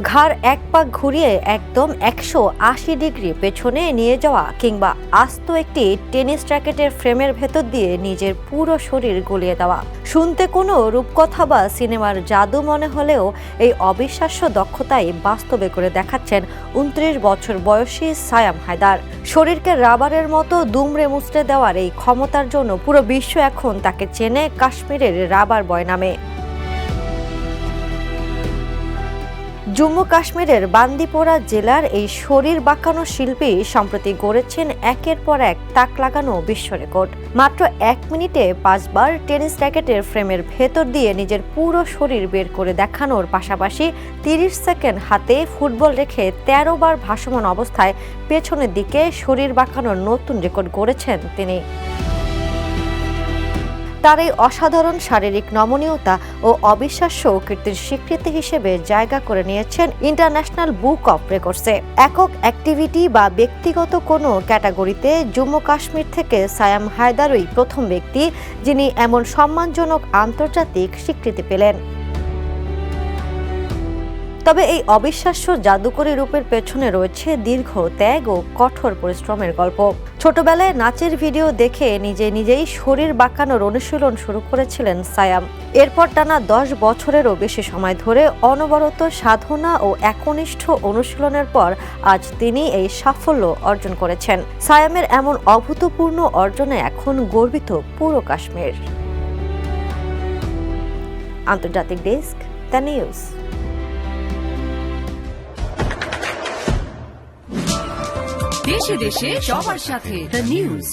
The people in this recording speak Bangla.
ঘাড় এক পাক ঘুরিয়ে একদম 180 ডিগ্রি পেছনে নিয়ে যাওয়া কিংবা আস্ত একটি টেনিস র্যাকেটের ফ্রেমের ভেতর দিয়ে নিজের পুরো শরীর গলিয়ে দেওয়া। শুনতে কোনো রূপকথা বা সিনেমার জাদু মনে হলেও এই অবিশ্বাস্য দক্ষতাই বাস্তবে করে দেখাচ্ছেন 29 বছর বয়সী সায়াম হায়দার। শরীরকে রাবারের মতো দুমড়ে মুচড়ে দেওয়ার এই ক্ষমতার জন্য পুরো বিশ্ব এখন তাকে চেনে কাশ্মীরের রাবার বয় নামে। জম্মু কাশ্মীরের বান্দিপোরা জেলার এই শরীর বাঁকানো শিল্পী সম্প্রতি গড়েছেন একের পর এক তাক লাগানো বিশ্ব রেকর্ড। মাত্র 1 মিনিটে 5 বার টেনিস র্যাকেটের ফ্রেমের ভেতর দিয়ে নিজের পুরো শরীর বের করে দেখানোর পাশাপাশি 30 সেকেন্ড হাতে ফুটবল রেখে 13 বার ভাসমান অবস্থায় পেছনের দিকে শরীর বাঁকানোর নতুন রেকর্ড গড়েছেন তিনি। তার এই অসাধারণ শারীরিক নমনীয়তা ও অবিশ্বাস্য কীর্তির স্বীকৃতি হিসেবে জায়গা করে নিয়েছেন ইন্টারন্যাশনাল বুক অফ রেকর্ডসে। একক অ্যাক্টিভিটি বা ব্যক্তিগত কোনো ক্যাটাগরিতে জম্মু কাশ্মীর থেকে সায়াম হায়দারই প্রথম ব্যক্তি যিনি এমন সম্মানজনক আন্তর্জাতিক স্বীকৃতি পেলেন। তবে এই অবিশ্বাস্য জাদুকরী রূপের পেছনে রয়েছে দীর্ঘ ত্যাগ ও কঠোর পরিশ্রমের গল্প। ছোটবেলায় নাচের ভিডিও দেখে নিজেই শরীর বাঁকানোর অনুশীলন শুরু করেছিলেন সায়াম। এরপর টানা 10 বছরেরও বেশি সময় ধরে অনবরত সাধনা ও একনিষ্ঠ অনুশীলনের পর আজ তিনি এই সাফল্য অর্জন করেছেন। সায়ামের এমন অভূতপূর্ণ অর্জনে এখন গর্বিত পুরো কাশ্মীর। আন্তর্জাতিক ডেস্ক, দ্য নিউজ। দেশে দেশে সবার সাথে দ্য নিউজ।